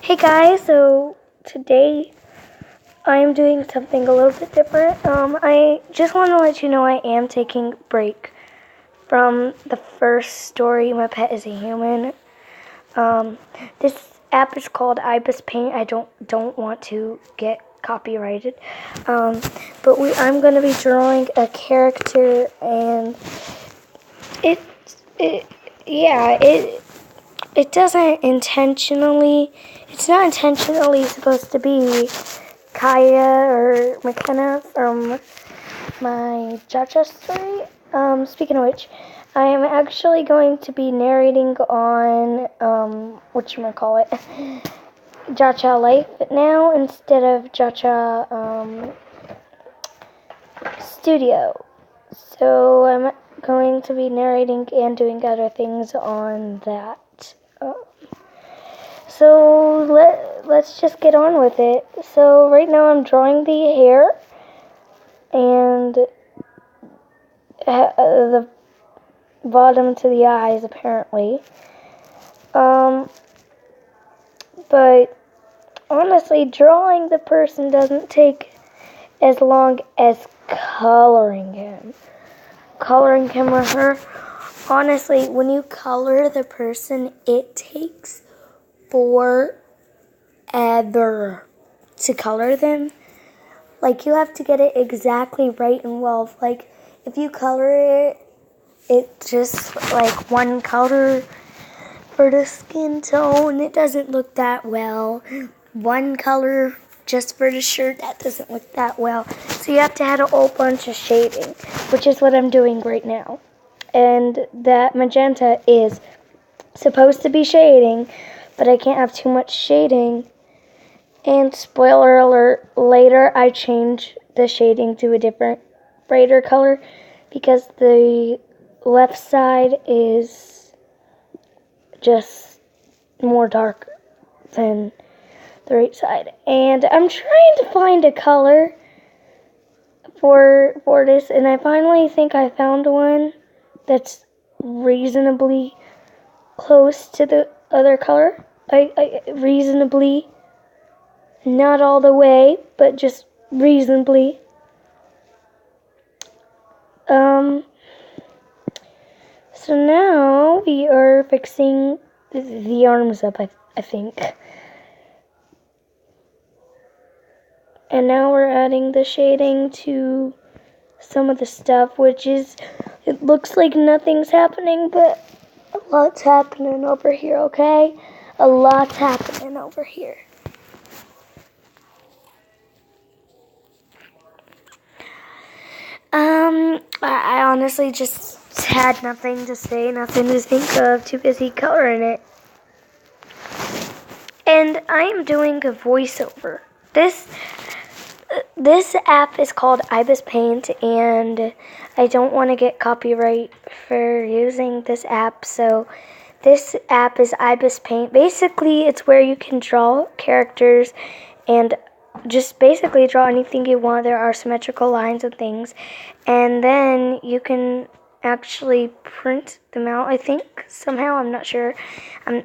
Hey guys, so today I'm doing something a little bit different. I just want to let you know I am taking a break from the first story, My Pet is a Human. This app is called Ibis Paint. I don't want to get copyrighted. I'm going to be drawing a character, and it, it yeah, it doesn't intentionally, it's not intentionally supposed to be Kaya or McKenna from my Jacha story. Speaking of which, I am actually going to be narrating on, whatchamacallit, Jacha Life now instead of Jacha, Studio. So I'm going to be narrating and doing other things on that. So let's just get on with it. So right now I'm drawing the hair and the bottom to the eyes apparently. But honestly, drawing the person doesn't take as long as coloring him. Coloring him or her. Honestly, when you color the person, it takes forever to color them. Like, you have to get it exactly right and well. Like, if you color it just like one color for the skin tone, it doesn't look that well. One color just for the shirt, that doesn't look that well. So you have to add a whole bunch of shading, which is what I'm doing right now. And that magenta is supposed to be shading, but I can't have too much shading. And spoiler alert, later I change the shading to a different, brighter color because the left side is just more dark than the right side. And I'm trying to find a color for this, and I finally think I found one that's reasonably close to the other color. I reasonably, not all the way, but just reasonably. So now we are fixing the arms up, I think. And now we're adding the shading to some of the stuff, which is, it looks like nothing's happening, but a lot's happening over here, okay? A lot's happening over here. I honestly just had nothing to say, nothing to think of, too busy coloring it. And I am doing a voiceover. This app is called Ibis Paint, and I don't want to get copyright for using this app, so this app is Ibis Paint. Basically, it's where you can draw characters and just basically draw anything you want. There are symmetrical lines and things, and then you can actually print them out, I think, somehow. I'm not sure. I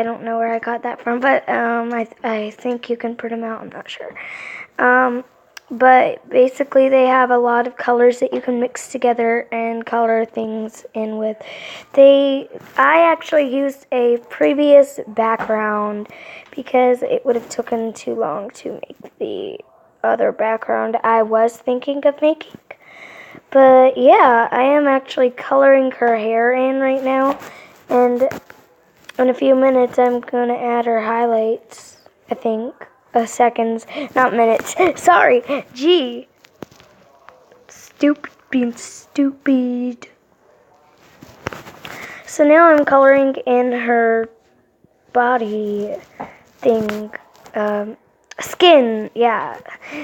don't know where I got that from, but I think you can print them out. I'm not sure. But basically they have a lot of colors that you can mix together and color things in with. I actually used a previous background because it would have taken too long to make the other background I was thinking of making. But yeah, I am actually coloring her hair in right now, and in a few minutes I'm going to add her highlights, I think. Seconds, not minutes. Sorry, gee. Being stupid. So now I'm coloring in her body thing. Skin, yeah.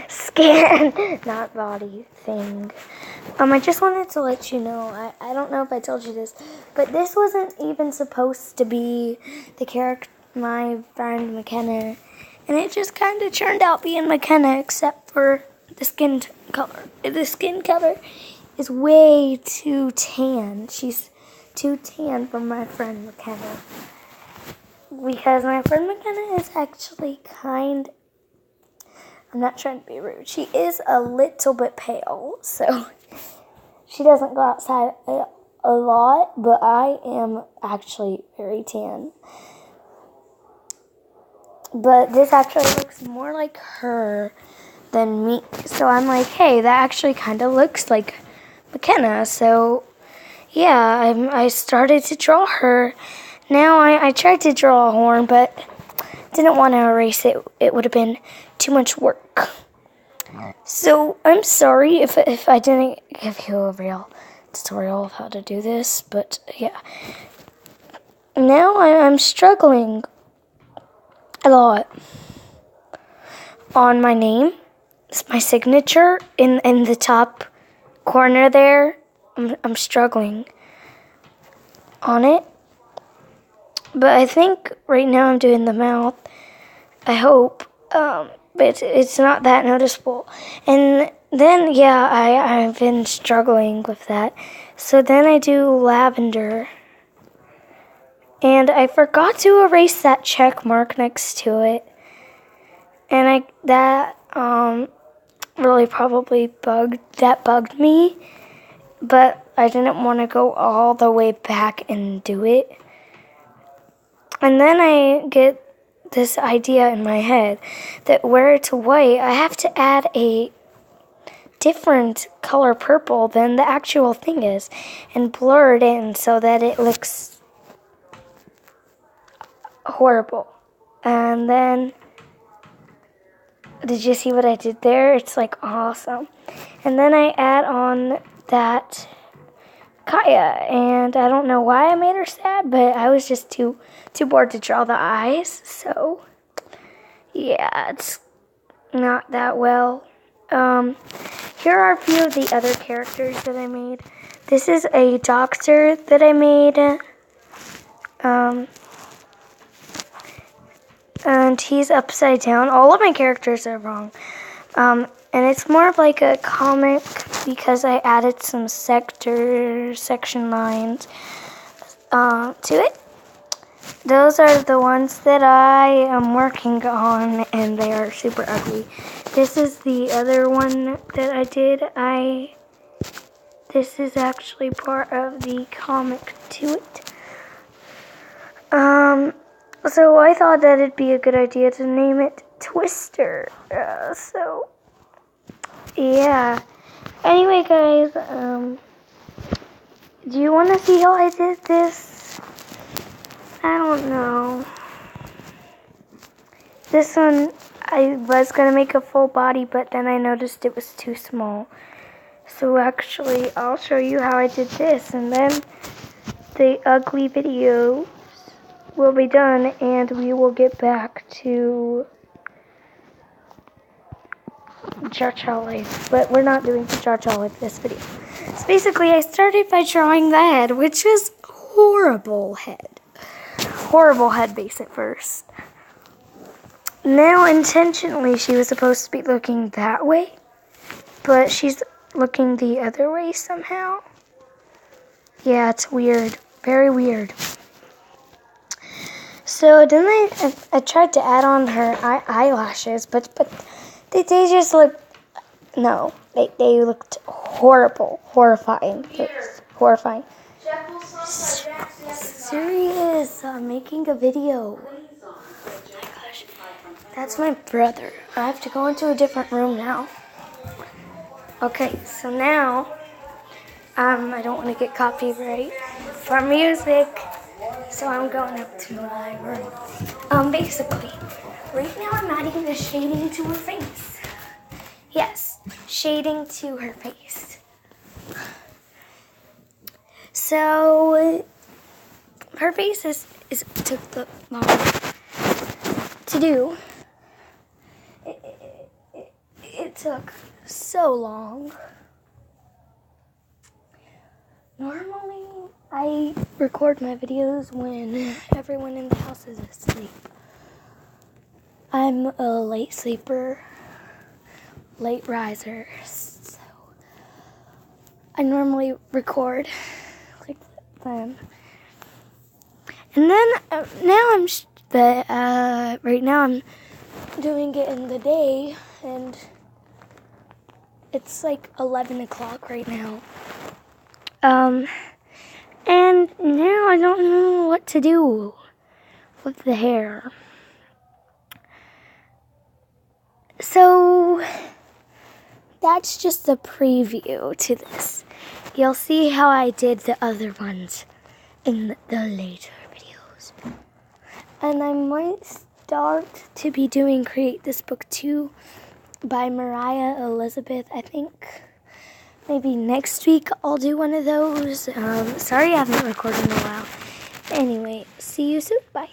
Skin, not body thing. I just wanted to let you know, I don't know if I told you this, but this wasn't even supposed to be the character, my friend McKenna. And it just kind of turned out being McKenna, except for the skin color. The skin color is way too tan. She's too tan for my friend McKenna. because my friend McKenna is actually I'm not trying to be rude. She is a little bit pale, so she doesn't go outside a lot, but I am actually very tan. But this actually looks more like her than me. So I'm like, hey, that actually kind of looks like McKenna. So yeah, I started to draw her. Now I tried to draw a horn, but didn't want to erase it. It would have been too much work. So I'm sorry if I didn't give you a real tutorial of how to do this, but yeah. Now I'm struggling a lot on my name. It's my signature in the top corner there. I'm struggling on it. But I think right now I'm doing the mouth. I hope. But it's not that noticeable. And then, yeah, I've been struggling with that. So then I do lavender. And I forgot to erase that check mark next to it. And that really probably bugged me. But I didn't want to go all the way back and do it. And then I get this idea in my head that where it's white, I have to add a different color purple than the actual thing is and blur it in so that it looks horrible. And then, did you see what I did there? It's like awesome. And then I add on that Kaya, and I don't know why I made her sad, but I was just too bored to draw the eyes, so yeah, it's not that well. Here are a few of the other characters that I made. This is a doctor that I made, and he's upside down. All of my characters are wrong. And it's more of like a comic because I added some section lines to it. Those are the ones that I am working on, and they are super ugly. This is the other one that I did. This is actually part of the comic to it. So I thought that it'd be a good idea to name it Twister. So yeah. Anyway, guys, do you want to see how I did this? I don't know. This one, I was going to make a full body, but then I noticed it was too small. So actually, I'll show you how I did this, and then the ugly video will be done, and we will get back to Cha-Cha Life. But we're not doing Cha-Cha Life this video. So basically, I started by drawing the head, which was horrible head. Horrible head base at first. Now, intentionally, she was supposed to be looking that way, but she's looking the other way somehow. Yeah, it's weird. Very weird. So then I tried to add on her eyelashes, but they just looked, no, they looked horrible, horrifying. Horrifying. Serious, I'm making a video. Oh my gosh, that's my brother. I have to go into a different room now. Okay, so now, I don't want to get copyright for music, so I'm going up to my room. Basically, right now I'm adding the shading to her face. Yes, shading to her face. So, her face took the long to do. It took so long. Normally, I record my videos when everyone in the house is asleep. I'm a late sleeper, late riser, so I normally record like then. And then now I'm But right now I'm doing it in the day, and it's like 11 o'clock right now. And now I don't know what to do with the hair. So that's just a preview to this. You'll see how I did the other ones in the later videos. And I might start to be doing Create This Book 2 by Mariah Elizabeth. I think maybe next week I'll do one of those. Sorry I haven't recorded in a while. Anyway, see you soon. Bye.